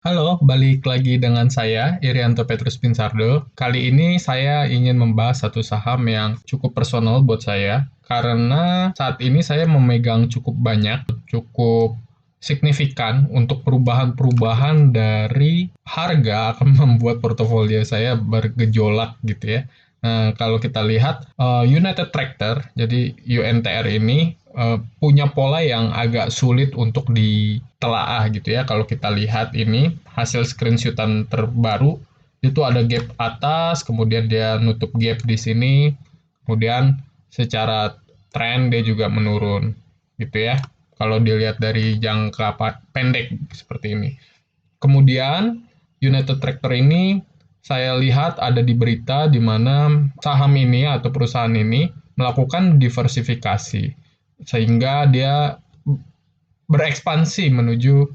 Halo, balik lagi dengan saya, Irianto Petrus Pinsardo. Kali ini saya ingin membahas satu saham yang cukup personal buat saya, karena saat ini saya memegang cukup banyak, cukup signifikan untuk perubahan-perubahan dari harga akan membuat portofolio saya bergejolak gitu ya. Nah, kalau kita lihat United Tractor, jadi UNTR ini punya pola yang agak sulit untuk ditelaah gitu ya. Kalau kita lihat ini hasil screenshotan terbaru itu ada gap atas, kemudian dia nutup gap di sini, kemudian secara tren dia juga menurun gitu ya. Kalau dilihat dari jangka pendek seperti ini. Kemudian United Tractor ini saya lihat ada di berita di mana saham ini atau perusahaan ini melakukan diversifikasi sehingga dia berekspansi menuju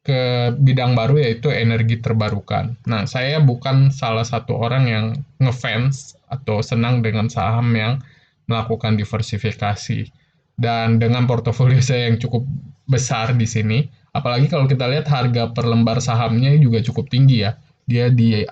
ke bidang baru yaitu energi terbarukan. Nah, saya bukan salah satu orang yang ngefans atau senang dengan saham yang melakukan diversifikasi. Dan dengan portofolio saya yang cukup besar di sini, apalagi kalau kita lihat harga per lembar sahamnya juga cukup tinggi ya. Dia di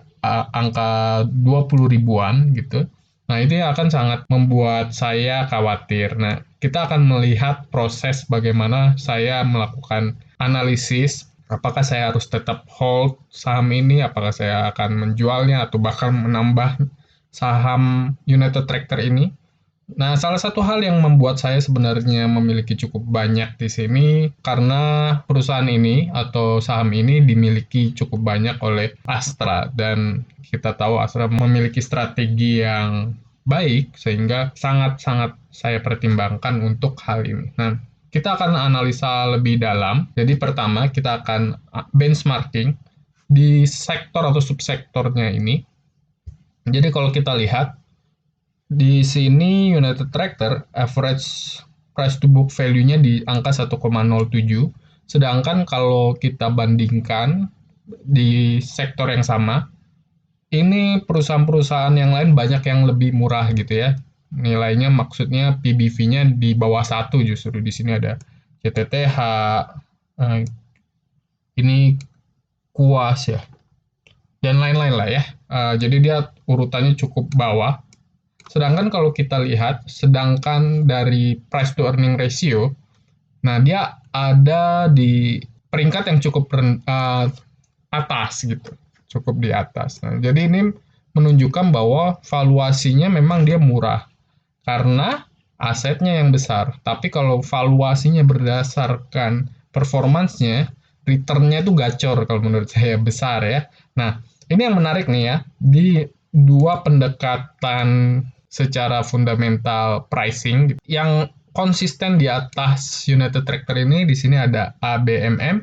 angka 20 ribuan gitu. Nah, itu yang akan sangat membuat saya khawatir. Nah, kita akan melihat proses bagaimana saya melakukan analisis apakah saya harus tetap hold saham ini, apakah saya akan menjualnya atau bahkan menambah saham United Tractor ini. Nah, salah satu hal yang membuat saya sebenarnya memiliki cukup banyak di sini karena perusahaan ini atau saham ini dimiliki cukup banyak oleh Astra dan kita tahu Astra memiliki strategi yang baik sehingga sangat-sangat saya pertimbangkan untuk hal ini. Nah, kita akan analisa lebih dalam. Jadi pertama kita akan benchmarking di sektor atau subsektornya ini. Jadi kalau kita lihat di sini United Tractor average price to book value-nya di angka 1,07. Sedangkan kalau kita bandingkan di sektor yang sama, ini perusahaan-perusahaan yang lain banyak yang lebih murah gitu ya. Nilainya maksudnya PBV-nya di bawah satu justru di sini ada CTTH, ini Kuas ya, dan lain-lain lah ya. Jadi dia urutannya cukup bawah. Sedangkan kalau kita lihat, sedangkan dari price to earning ratio, nah dia ada di peringkat yang cukup atas gitu, cukup di atas. Nah, jadi ini menunjukkan bahwa valuasinya memang dia murah karena asetnya yang besar. Tapi kalau valuasinya berdasarkan performansnya, return-nya itu gacor kalau menurut saya besar ya. Nah, ini yang menarik nih ya, di dua pendekatan secara fundamental pricing yang konsisten di atas United Tractor ini di sini ada ABMM,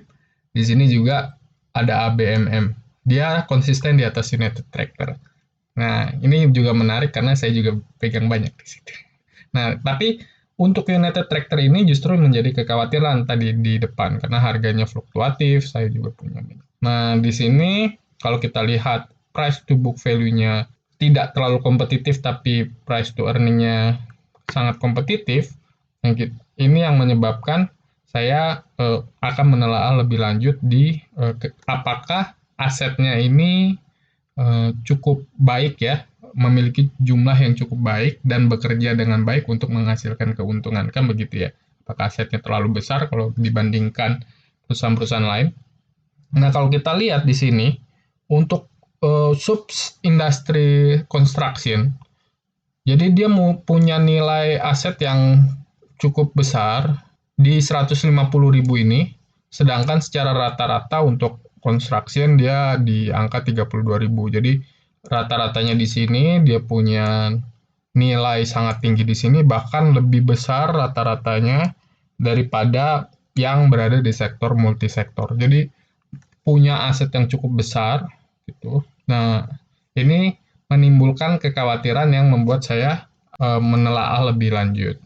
di sini juga ada ABMM. Dia konsisten di atas United Tractor. Nah, ini juga menarik karena saya juga pegang banyak di situ. Nah, tapi untuk United Tractor ini justru menjadi kekhawatiran tadi di depan karena harganya fluktuatif, saya juga punya banyak. Nah, di sini kalau kita lihat price to book value-nya tidak terlalu kompetitif tapi price to earning-nya sangat kompetitif, ini yang menyebabkan saya akan menelaah lebih lanjut di apakah asetnya ini cukup baik ya, memiliki jumlah yang cukup baik dan bekerja dengan baik untuk menghasilkan keuntungan, kan begitu ya. Apakah asetnya terlalu besar kalau dibandingkan perusahaan-perusahaan lain? Nah, kalau kita lihat di sini, untuk sub industri construction, jadi dia mau punya nilai aset yang cukup besar di 150.000 ini, sedangkan secara rata-rata untuk construction dia di angka 32.000. Jadi rata-ratanya di sini dia punya nilai sangat tinggi di sini, bahkan lebih besar rata-ratanya daripada yang berada di sektor multisektor. Jadi punya aset yang cukup besar gitu. Nah, ini menimbulkan kekhawatiran yang membuat saya menelaah lebih lanjut.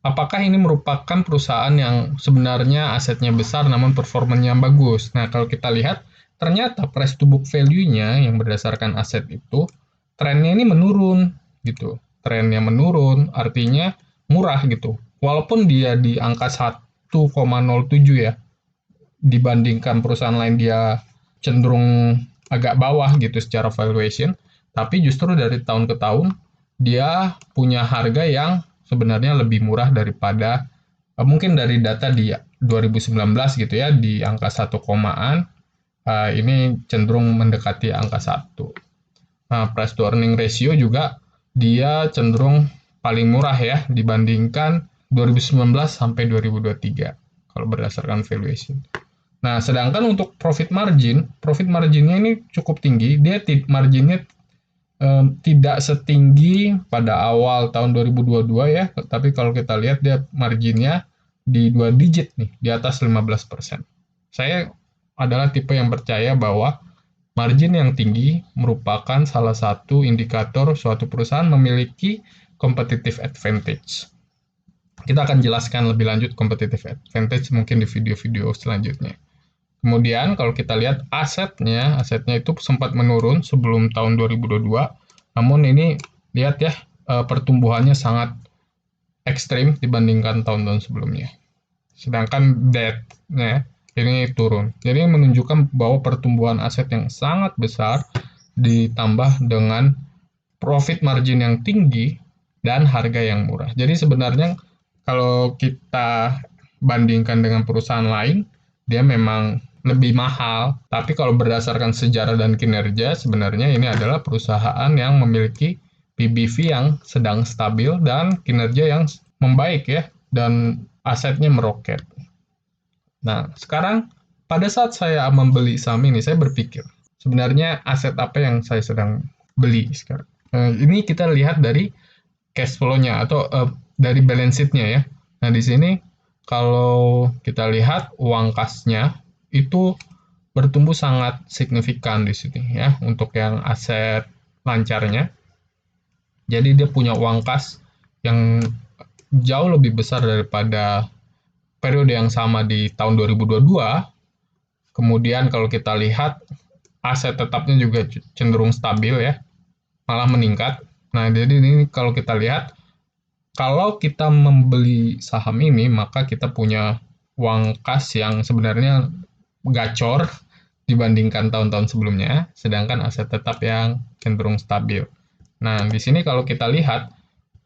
Apakah ini merupakan perusahaan yang sebenarnya asetnya besar namun performanya bagus? Nah, kalau kita lihat, ternyata price to book value-nya yang berdasarkan aset itu, trennya ini menurun gitu. Trennya menurun, artinya murah gitu. Walaupun dia di angka 1,07 ya, dibandingkan perusahaan lain dia cenderung agak bawah gitu secara valuation, tapi justru dari tahun ke tahun dia punya harga yang sebenarnya lebih murah daripada mungkin dari data di 2019 gitu ya, di angka 1 komaan, ini cenderung mendekati angka 1. Nah, price to earning ratio juga dia cenderung paling murah ya dibandingkan 2019 sampai 2023 kalau berdasarkan valuation. Nah, sedangkan untuk profit marginnya ini cukup tinggi. Dia marginnya tidak setinggi pada awal tahun 2022 ya, tapi kalau kita lihat dia marginnya di 2 digit nih, di atas 15%. Saya adalah tipe yang percaya bahwa margin yang tinggi merupakan salah satu indikator suatu perusahaan memiliki competitive advantage. Kita akan jelaskan lebih lanjut competitive advantage mungkin di video-video selanjutnya. Kemudian kalau kita lihat asetnya itu sempat menurun sebelum tahun 2022, namun ini lihat ya pertumbuhannya sangat ekstrim dibandingkan tahun-tahun sebelumnya. Sedangkan debt-nya ini turun. Jadi menunjukkan bahwa pertumbuhan aset yang sangat besar ditambah dengan profit margin yang tinggi dan harga yang murah. Jadi sebenarnya kalau kita bandingkan dengan perusahaan lain, dia memang lebih mahal. Tapi kalau berdasarkan sejarah dan kinerja, sebenarnya ini adalah perusahaan yang memiliki PBV yang sedang stabil dan kinerja yang membaik ya, dan asetnya meroket. Nah, sekarang pada saat saya membeli saham ini, saya berpikir, sebenarnya aset apa yang saya sedang beli sekarang? Ini kita lihat dari cash flow-nya atau dari balance sheet-nya ya. Nah, di sini kalau kita lihat uang kas-nya itu bertumbuh sangat signifikan di sini ya untuk yang aset lancarnya. Jadi dia punya uang kas yang jauh lebih besar daripada periode yang sama di tahun 2022. Kemudian kalau kita lihat aset tetapnya juga cenderung stabil ya, malah meningkat. Nah, jadi ini kalau kita lihat, kalau kita membeli saham ini, maka kita punya uang kas yang sebenarnya gacor dibandingkan tahun-tahun sebelumnya, sedangkan aset tetap yang cenderung stabil. Nah, di sini kalau kita lihat,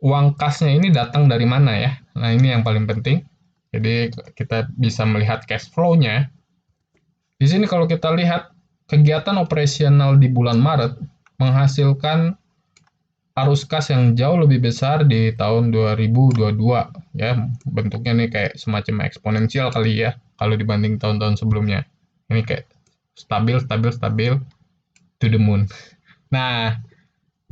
uang kasnya ini datang dari mana ya? Nah, ini yang paling penting. Jadi, kita bisa melihat cash flow-nya. Di sini kalau kita lihat, kegiatan operasional di bulan Maret menghasilkan arus kas yang jauh lebih besar di tahun 2022 ya, bentuknya nih kayak semacam eksponensial kali ya kalau dibanding tahun-tahun sebelumnya. Ini kayak stabil to the moon. Nah,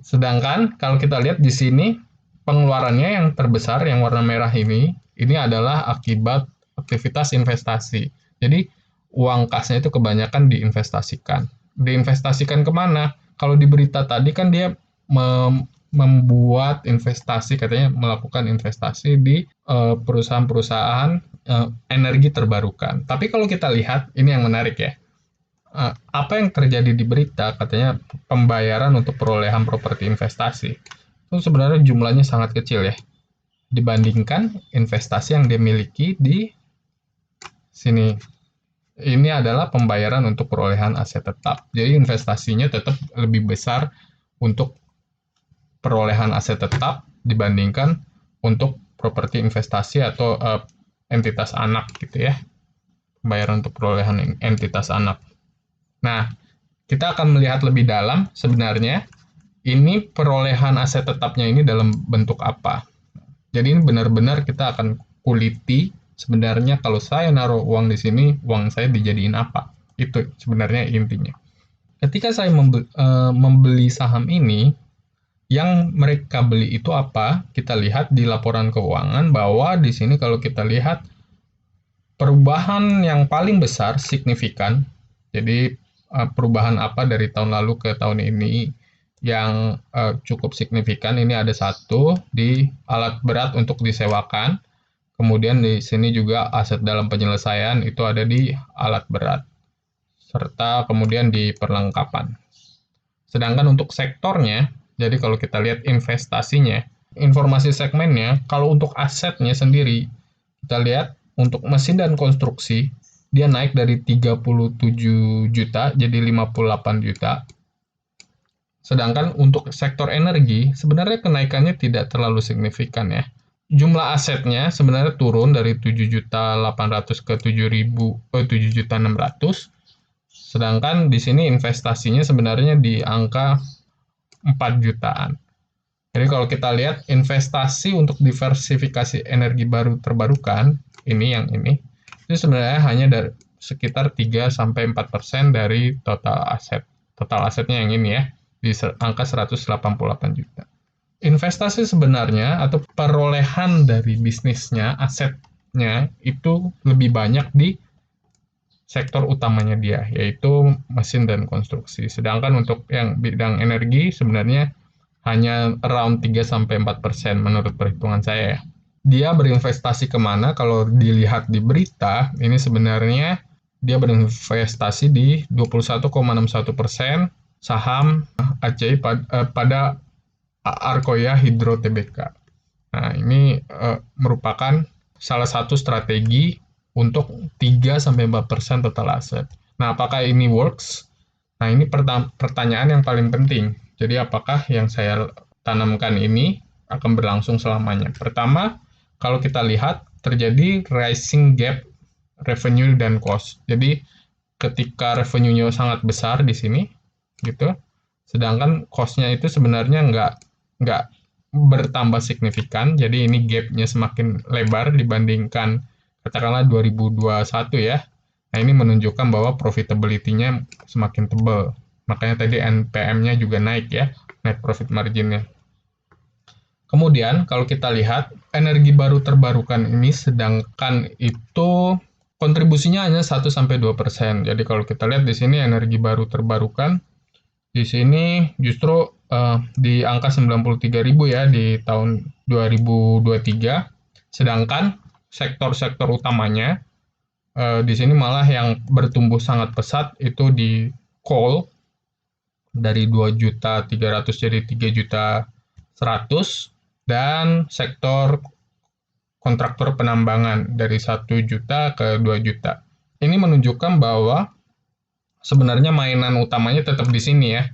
sedangkan kalau kita lihat di sini pengeluarannya yang terbesar yang warna merah ini adalah akibat aktivitas investasi. Jadi uang kasnya itu kebanyakan diinvestasikan. Diinvestasikan kemana? Kalau di berita tadi kan dia membuat investasi, katanya melakukan investasi di perusahaan-perusahaan energi terbarukan. Tapi kalau kita lihat, ini yang menarik ya, apa yang terjadi di berita, katanya pembayaran untuk perolehan properti investasi, itu sebenarnya jumlahnya sangat kecil ya, dibandingkan investasi yang dia miliki di sini. Ini adalah pembayaran untuk perolehan aset tetap. Jadi investasinya tetap lebih besar untuk perolehan aset tetap dibandingkan untuk properti investasi atau entitas anak gitu ya. Pembayaran untuk perolehan entitas anak. Nah, kita akan melihat lebih dalam sebenarnya ini perolehan aset tetapnya ini dalam bentuk apa. Jadi ini benar-benar kita akan kuliti sebenarnya kalau saya naruh uang di sini, uang saya dijadiin apa. Itu sebenarnya intinya. Ketika saya membeli saham ini, yang mereka beli itu apa? Kita lihat di laporan keuangan bahwa di sini kalau kita lihat perubahan yang paling besar signifikan. Jadi perubahan apa dari tahun lalu ke tahun ini yang cukup signifikan, ini ada satu di alat berat untuk disewakan. Kemudian di sini juga aset dalam penyelesaian itu ada di alat berat, serta kemudian di perlengkapan. Sedangkan untuk sektornya, jadi kalau kita lihat investasinya, informasi segmennya, kalau untuk asetnya sendiri, kita lihat untuk mesin dan konstruksi, dia naik dari 37 juta jadi 58 juta. Sedangkan untuk sektor energi, sebenarnya kenaikannya tidak terlalu signifikan ya. Jumlah asetnya sebenarnya turun dari 7.800.000 ke 7.600.000. Sedangkan di sini investasinya sebenarnya di angka 4 jutaan. Jadi kalau kita lihat investasi untuk diversifikasi energi baru terbarukan, itu sebenarnya hanya dari sekitar 3-4% dari total aset. Total asetnya yang ini ya, di angka 188 juta. Investasi sebenarnya atau perolehan dari bisnisnya, asetnya itu lebih banyak di sektor utamanya dia, yaitu mesin dan konstruksi. Sedangkan untuk yang bidang energi sebenarnya hanya around 3-4% menurut perhitungan saya ya. Dia berinvestasi kemana? Kalau dilihat di berita, ini sebenarnya dia berinvestasi di 21,61% saham ACI pada Arkoya Hydro Tbk. Nah, ini merupakan salah satu strategi untuk 3-4% total aset. Nah, apakah ini works? Nah, ini pertanyaan yang paling penting. Jadi, apakah yang saya tanamkan ini akan berlangsung selamanya? Pertama, kalau kita lihat, terjadi rising gap revenue dan cost. Jadi, ketika revenue-nya sangat besar di sini, gitu, sedangkan cost-nya itu sebenarnya nggak bertambah signifikan, jadi ini gap-nya semakin lebar dibandingkan katakanlah 2021 ya. Nah, ini menunjukkan bahwa profitability-nya semakin tebal. Makanya tadi NPM-nya juga naik ya, net profit margin-nya. Kemudian, kalau kita lihat, energi baru terbarukan ini sedangkan itu kontribusinya hanya 1-2%. Jadi kalau kita lihat di sini energi baru terbarukan, di sini justru di angka 93.000 ya di tahun 2023. Sedangkan sektor-sektor utamanya di sini malah yang bertumbuh sangat pesat itu di coal dari 2.300.000 jadi 3.100.000 dan sektor kontraktor penambangan dari 1 juta ke 2 juta. Ini menunjukkan bahwa sebenarnya mainan utamanya tetap di sini ya.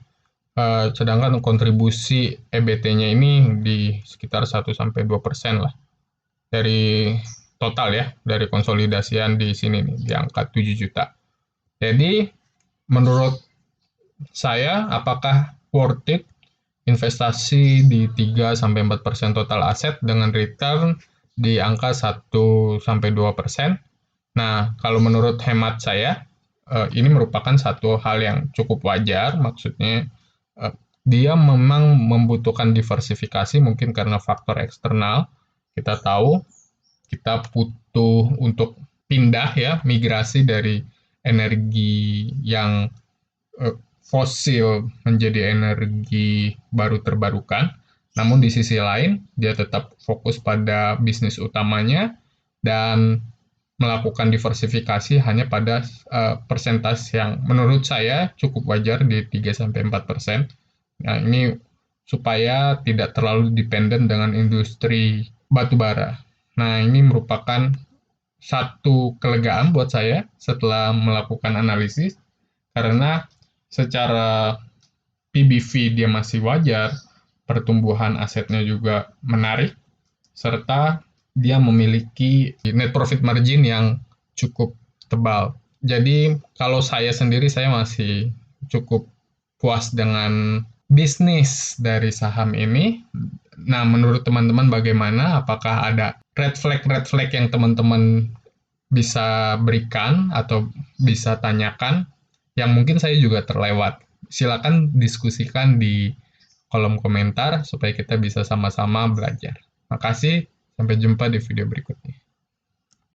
Sedangkan kontribusi EBT-nya ini di sekitar 1-2% lah dari total ya, dari konsolidasian di sini nih, di angka 7 juta. Jadi, menurut saya, apakah worth it investasi di 3-4% total aset dengan return di angka 1-2%? Nah, kalau menurut hemat saya, ini merupakan satu hal yang cukup wajar, maksudnya dia memang membutuhkan diversifikasi mungkin karena faktor eksternal. Kita tahu kita butuh untuk pindah ya, migrasi dari energi yang fosil menjadi energi baru terbarukan. Namun di sisi lain, dia tetap fokus pada bisnis utamanya dan melakukan diversifikasi hanya pada persentase yang menurut saya cukup wajar di 3-4%. Nah, ini supaya tidak terlalu dependen dengan industri batubara. Nah, ini merupakan satu kelegaan buat saya setelah melakukan analisis, karena secara PBV dia masih wajar, pertumbuhan asetnya juga menarik, serta dia memiliki net profit margin yang cukup tebal. Jadi kalau saya sendiri, saya masih cukup puas dengan bisnis dari saham ini. Nah, menurut teman-teman bagaimana? Apakah ada red flag yang teman-teman bisa berikan atau bisa tanyakan yang mungkin saya juga terlewat? Silakan diskusikan di kolom komentar supaya kita bisa sama-sama belajar. Makasih, sampai jumpa di video berikutnya.